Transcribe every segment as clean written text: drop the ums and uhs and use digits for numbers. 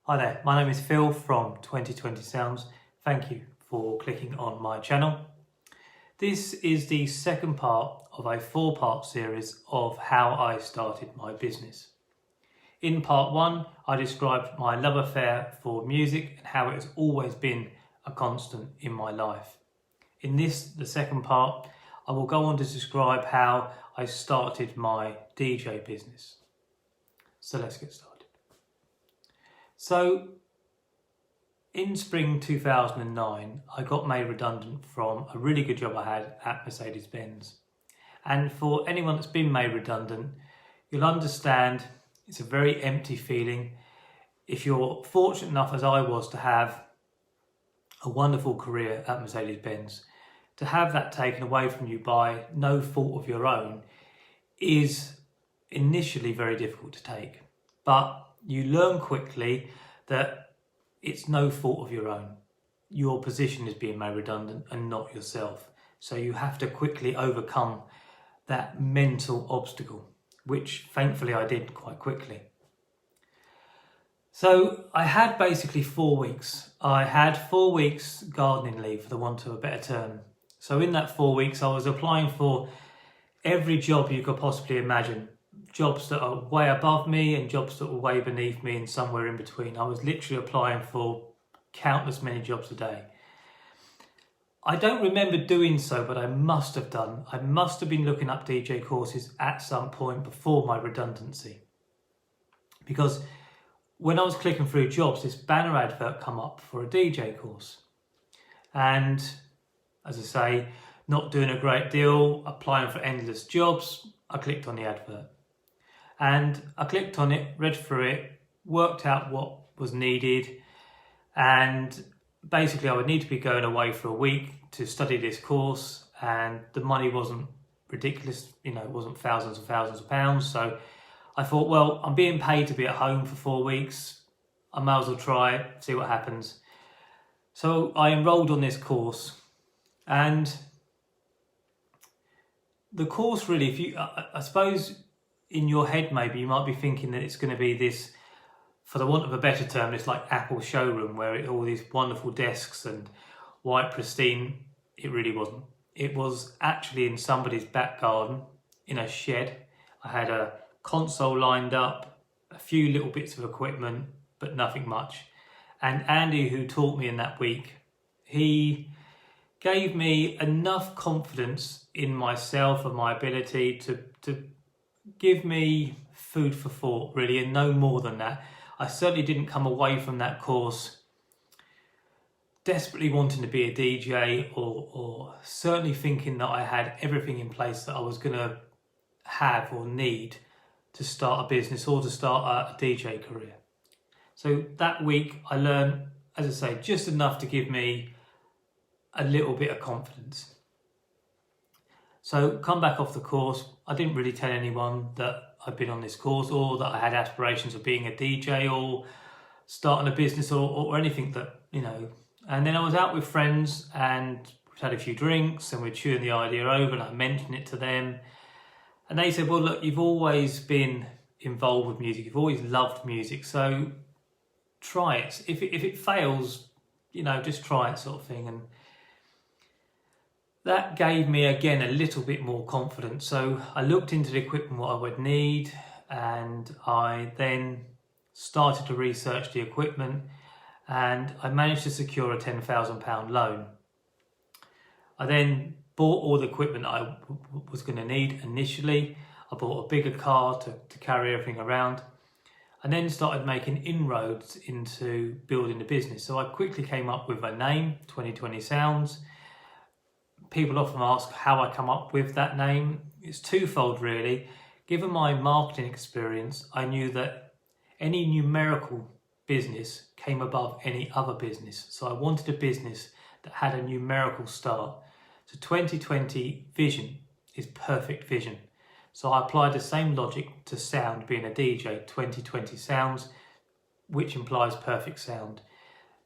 Hi there, my name is Phil from 2020 Sounds. Thank you for clicking on my channel. This is the second part of a 4-part series of how I started my business. In part 1, I described my love affair for music and how it has always been a constant in my life. In this, the second part, I will go on to describe how I started my DJ business. So let's get started. So, in spring 2009, I got made redundant from a really good job I had at Mercedes-Benz. And for anyone that's been made redundant, you'll understand it's a very empty feeling. If you're fortunate enough, as I was, to have a wonderful career at Mercedes-Benz, to have that taken away from you by no fault of your own is initially very difficult to take. But you learn quickly that it's no fault of your own. Your position is being made redundant and not yourself. So you have to quickly overcome that mental obstacle, which thankfully I did quite quickly. So I had basically 4 weeks. I had 4 weeks gardening leave, for the want of a better term. So in that 4 weeks, I was applying for every job you could possibly imagine. Jobs that are way above me and jobs that were way beneath me and somewhere in between. I was literally applying for countless many jobs a day. I don't remember doing so, but I must have done. I must have been looking up DJ courses at some point before my redundancy. Because when I was clicking through jobs, this banner advert come up for a DJ course. And as I say, not doing a great deal, applying for endless jobs, I clicked on the advert. And I clicked on it, read through it, worked out what was needed, and basically I would need to be going away for a week to study this course, and the money wasn't ridiculous, it wasn't thousands and thousands of pounds. So I thought, well, I'm being paid to be at home for 4 weeks, I might as well try it, see what happens. So I enrolled on this course, and the course really, I suppose in your head maybe you might be thinking that it's going to be this, for the want of a better term, it's like Apple showroom where all these wonderful desks and white pristine. It really wasn't. It was actually in somebody's back garden in a shed. I had a console lined up, a few little bits of equipment, but nothing much. And Andy, who taught me in that week, he gave me enough confidence in myself and my ability to give me food for thought, really, and no more than that. I certainly didn't come away from that course desperately wanting to be a DJ or certainly thinking that I had everything in place that I was going to have or need to start a business or to start a DJ career. So that week I learned, as I say, just enough to give me a little bit of confidence. So come back off the course, I didn't really tell anyone that I'd been on this course or that I had aspirations of being a DJ or starting a business or anything that, And then I was out with friends and we'd had a few drinks and we're chewing the idea over, and I mentioned it to them. And they said, well, look, you've always been involved with music, you've always loved music, so try it. If it fails, just try it, sort of thing. And that gave me, again, a little bit more confidence. So I looked into the equipment, what I would need, and I then started to research the equipment, and I managed to secure a £10,000 loan. I then bought all the equipment I was going to need initially. I bought a bigger car to carry everything around, and then started making inroads into building the business. So I quickly came up with a name, 2020 Sounds. People often ask how I come up with that name. It's twofold, really. Given my marketing experience, I knew that any numerical business came above any other business. So I wanted a business that had a numerical start. So 2020 vision is perfect vision. So I applied the same logic to sound, being a DJ, 2020 Sounds, which implies perfect sound.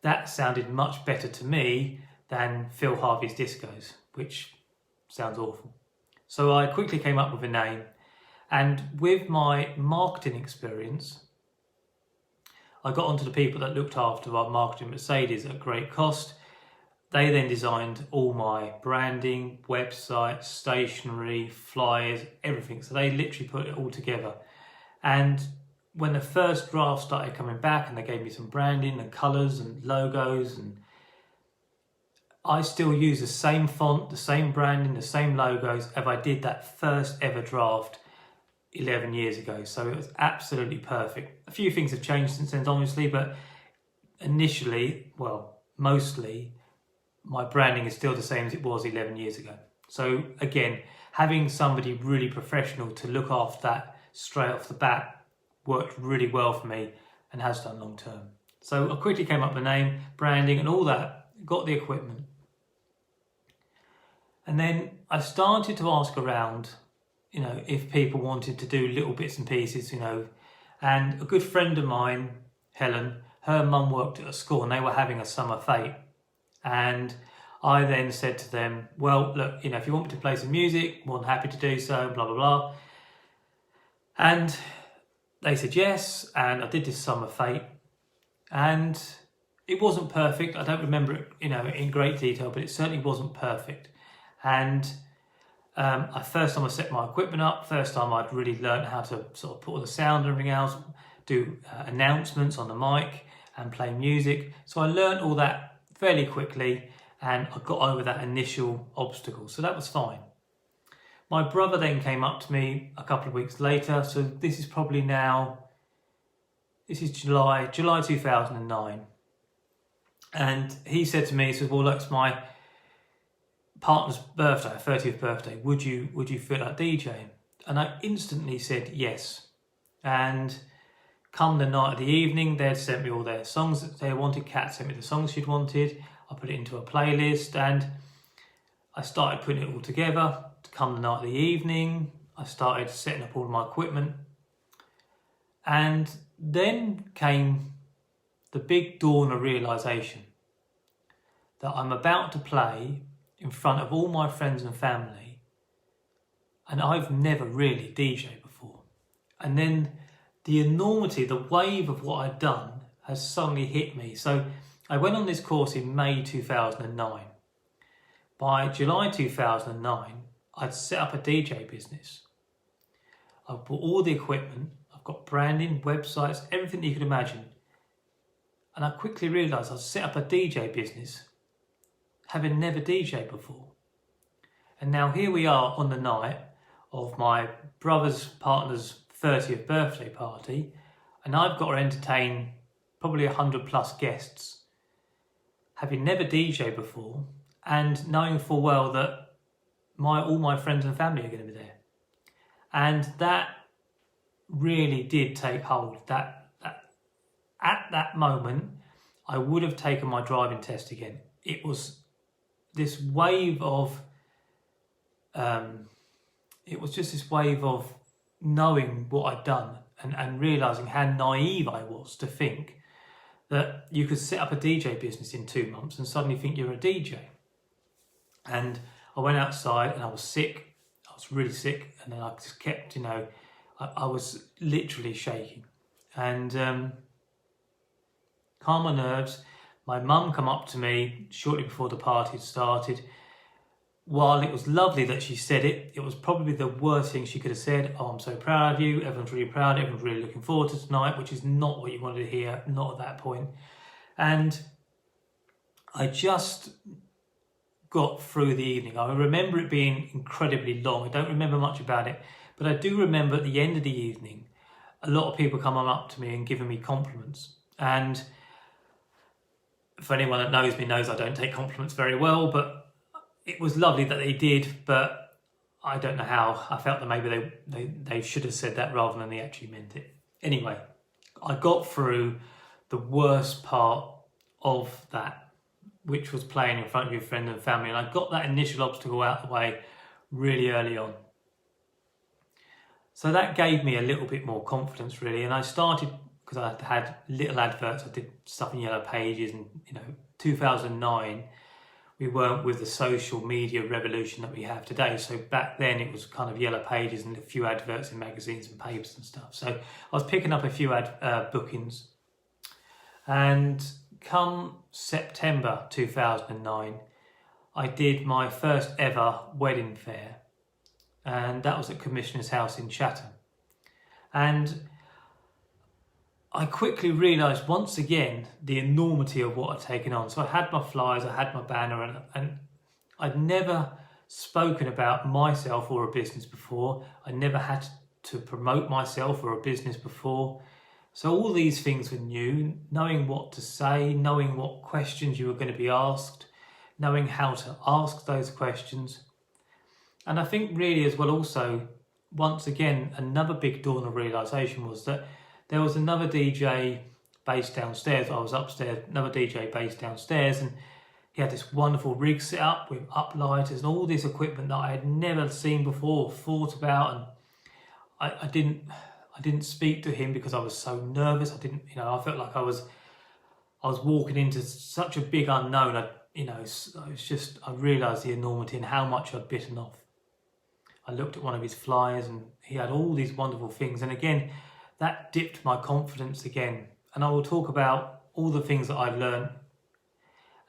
That sounded much better to me than Phil Harvey's Discos, which sounds awful. So I quickly came up with a name, and with my marketing experience, I got onto the people that looked after our marketing Mercedes at great cost. They then designed all my branding, website, stationery, flyers, everything. So they literally put it all together. And when the first draft started coming back and they gave me some branding and colours and logos, and I still use the same font, the same branding, the same logos as I did that first ever draft 11 years ago. So it was absolutely perfect. A few things have changed since then, obviously, but initially, well, mostly, my branding is still the same as it was 11 years ago. So again, having somebody really professional to look after that straight off the bat worked really well for me and has done long term. So I quickly came up with the name, branding and all that, got the equipment. And then I started to ask around, if people wanted to do little bits and pieces, and a good friend of mine, Helen, her mum worked at a school and they were having a summer fete. And I then said to them, well, look, if you want me to play some music, more than happy to do so, blah, blah, blah. And they said yes, and I did this summer fete. And it wasn't perfect. I don't remember it, in great detail, but it certainly wasn't perfect. And first time I set my equipment up, first time I'd really learned how to sort of put all the sound and everything else, do announcements on the mic and play music. So I learned all that fairly quickly and I got over that initial obstacle. So that was fine. My brother then came up to me a couple of weeks later. So this is probably July 2009. And he said to me, he said, well, look, it's my partner's birthday, 30th birthday. Would you feel like DJing? And I instantly said yes. And come the night of the evening, they'd sent me all their songs that they wanted. Kat sent me the songs she'd wanted. I put it into a playlist and I started putting it all together. Come the night of the evening, I started setting up all of my equipment. And then came the big dawn of realisation that I'm about to play in front of all my friends and family. And I've never really DJed before. And then the enormity, the wave of what I'd done has suddenly hit me. So I went on this course in May 2009. By July 2009, I'd set up a DJ business. I've bought all the equipment. I've got branding, websites, everything you could imagine. And I quickly realised I'd set up a DJ business having never DJed before. And now here we are on the night of my brother's partner's 30th birthday party, and I've got to entertain probably 100 plus guests, having never DJed before, and knowing full well that all my friends and family are going to be there. And that really did take hold. That at that moment, I would have taken my driving test again. It was this wave of, this wave of knowing what I'd done and realising how naive I was to think that you could set up a DJ business in 2 months and suddenly think you're a DJ. And I went outside and I was sick. I was really sick. And then I just kept, I was literally shaking. And calm my nerves. My mum come up to me shortly before the party had started. While it was lovely that she said it, it was probably the worst thing she could have said. Oh, I'm so proud of you. Everyone's really proud. Everyone's really looking forward to tonight, which is not what you wanted to hear, not at that point. And I just got through the evening. I remember it being incredibly long. I don't remember much about it, but I do remember at the end of the evening, a lot of people coming up to me and giving me compliments. And for anyone that knows me knows I don't take compliments very well, but it was lovely that they did, but I don't know how. I felt that maybe they should have said that rather than they actually meant it. Anyway, I got through the worst part of that, which was playing in front of your friend and family, and I got that initial obstacle out of the way really early on. So that gave me a little bit more confidence, really, and I started, because I had little adverts, I did stuff in Yellow Pages, and 2009, we weren't with the social media revolution that we have today. So back then it was kind of Yellow Pages and a few adverts in magazines and papers and stuff. So I was picking up a few bookings. And come September 2009, I did my first ever wedding fair, and that was at Commissioner's House in Chatham. And I quickly realised once again the enormity of what I'd taken on. So I had my flyers, I had my banner, and I'd never spoken about myself or a business before. I never had to promote myself or a business before. So all these things were new, knowing what to say, knowing what questions you were going to be asked, knowing how to ask those questions. And I think really as well also, once again, another big dawn of realisation was that there was another DJ based downstairs. I was upstairs, another DJ based downstairs, and he had this wonderful rig set up with uplighters and all this equipment that I had never seen before or thought about. And I didn't speak to him because I was so nervous. I felt like I was walking into such a big unknown. I realised the enormity and how much I'd bitten off. I looked at one of his flyers and he had all these wonderful things. And again, that dipped my confidence again. And I will talk about all the things that I've learned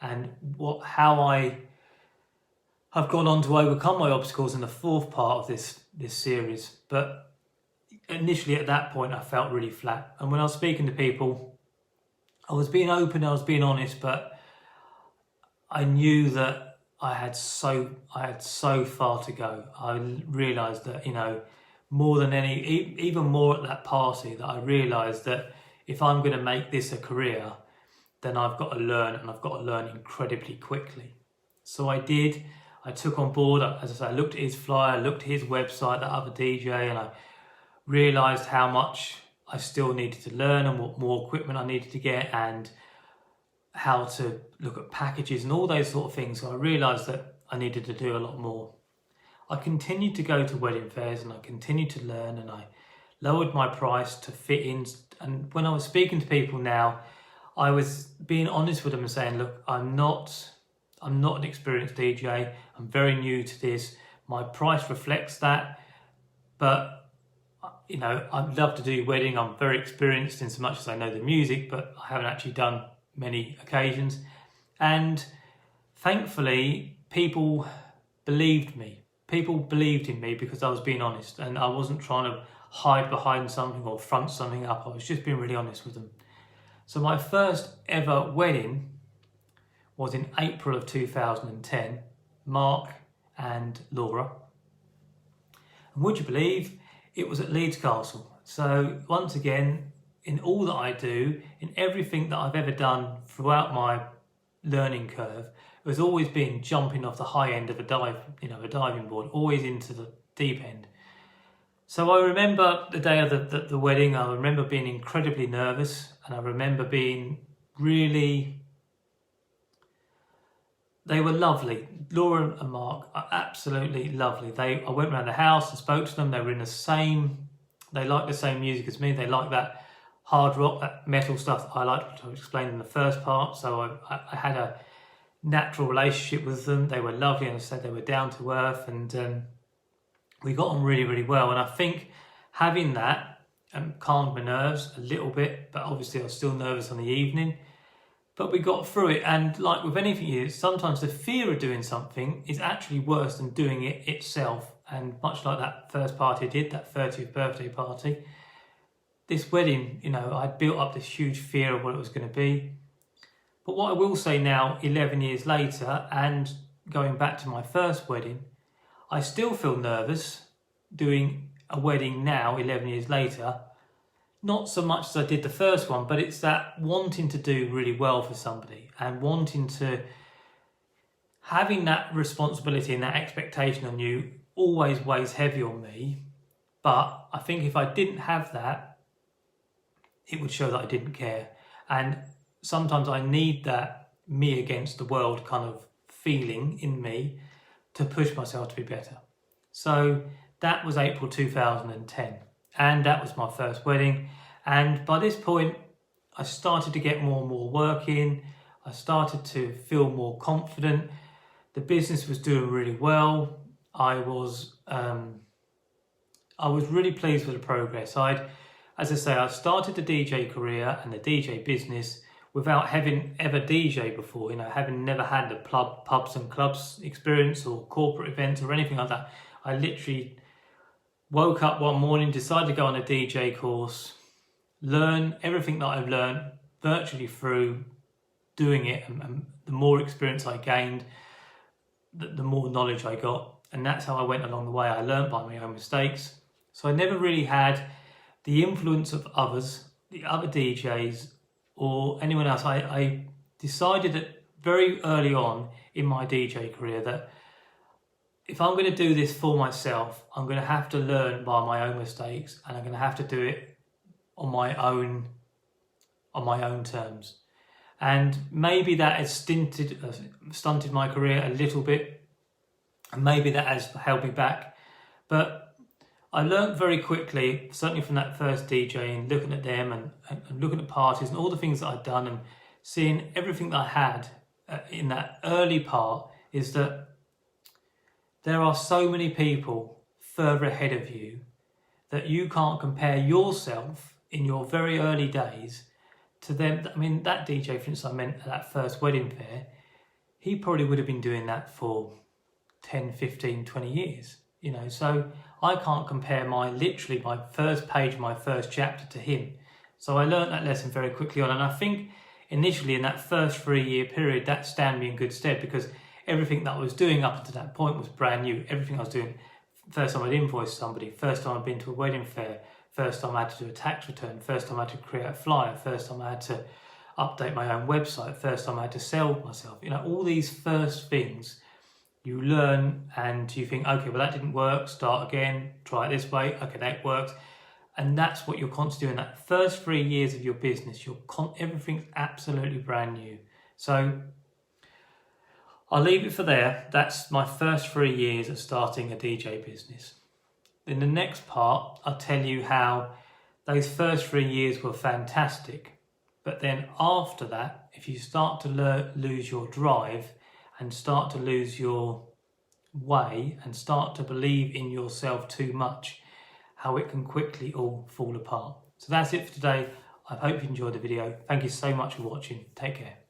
and how I have gone on to overcome my obstacles in the fourth part of this series. But initially at that point, I felt really flat. And when I was speaking to people, I was being open, I was being honest, but I knew that I had so far to go. I realised that, more than even more at that party, that I realised that if I'm going to make this a career, then I've got to learn, and I've got to learn incredibly quickly. So I did. I took on board, as I say, I looked at his flyer, looked at his website, that other DJ, and I realised how much I still needed to learn and what more equipment I needed to get and how to look at packages and all those sort of things. So I realised that I needed to do a lot more. I continued to go to wedding fairs and I continued to learn, and I lowered my price to fit in. And when I was speaking to people now, I was being honest with them and saying, look, I'm not an experienced DJ. I'm very new to this. My price reflects that. But, I'd love to do wedding. I'm very experienced in so much as I know the music, but I haven't actually done many occasions. And thankfully, people believed me. People believed in me because I was being honest and I wasn't trying to hide behind something or front something up. I was just being really honest with them. So my first ever wedding was in April of 2010, Mark and Laura. And would you believe, it was at Leeds Castle. So once again, in all that I do, in everything that I've ever done throughout my learning curve, it was always been jumping off the high end of a diving board, always into the deep end. So I remember the day of the wedding, I remember being incredibly nervous, and I remember being really, they were lovely. Laura and Mark are absolutely lovely. I went around the house and spoke to them. They were in they liked the same music as me. They liked that hard rock, that metal stuff that I liked, which I explained in the first part. So I had a natural relationship with them. They were lovely, and I said they were down to earth, and we got on really, really well. And I think having that calmed my nerves a little bit, but obviously I was still nervous on the evening. But we got through it, and like with anything, sometimes the fear of doing something is actually worse than doing it itself. And much like that first party I did, that 30th birthday party, this wedding, I'd built up this huge fear of what it was going to be. But what I will say now, 11 years later, and going back to my first wedding, I still feel nervous doing a wedding now, 11 years later. Not so much as I did the first one, but it's that wanting to do really well for somebody and having that responsibility and that expectation on you always weighs heavy on me. But I think if I didn't have that, it would show that I didn't care. And sometimes I need that me against the world kind of feeling in me to push myself to be better. So that was April 2010, and that was my first wedding. And by this point, I started to get more and more work in. I started to feel more confident. The business was doing really well. I was really pleased with the progress. I started the DJ career and the DJ business without having ever DJed before, having never had the pubs and clubs experience or corporate events or anything like that. I literally woke up one morning, decided to go on a DJ course, learn everything that I've learned virtually through doing it, and the more experience I gained, the more knowledge I got, and that's how I went along the way. I learned by my own mistakes. So I never really had the influence of others, the other DJs, or anyone else. I decided that very early on in my DJ career that if I'm going to do this for myself, I'm going to have to learn by my own mistakes, and I'm going to have to do it on my own terms. And maybe that has stunted my career a little bit, and maybe that has held me back. But I learned very quickly, certainly from that first DJing, looking at them and looking at parties and all the things that I'd done and seeing everything that I had in that early part, is that there are so many people further ahead of you that you can't compare yourself in your very early days to them. I mean, that DJ, for instance, I meant at that first wedding fair, he probably would have been doing that for 10, 15, 20 years, so I can't compare my first page, my first chapter to him. So I learned that lesson very quickly on, and I think initially in that first 3-year period, that stand me in good stead, because everything that I was doing up until that point was brand new. Everything I was doing, first time I'd invoiced somebody, first time I'd been to a wedding fair, first time I had to do a tax return, first time I had to create a flyer, first time I had to update my own website, first time I had to sell myself. All these first things you learn, and you think, okay, well that didn't work, start again, try it this way, okay, that works. And that's what you're constantly doing. That first 3 years of your business, everything's absolutely brand new. So I'll leave it for there. That's my first 3 years of starting a DJ business. In the next part, I'll tell you how those first 3 years were fantastic. But then after that, if you start to lose your drive and start to lose your way and start to believe in yourself too much, how it can quickly all fall apart. So that's it for today. I hope you enjoyed the video. Thank you so much for watching. Take care.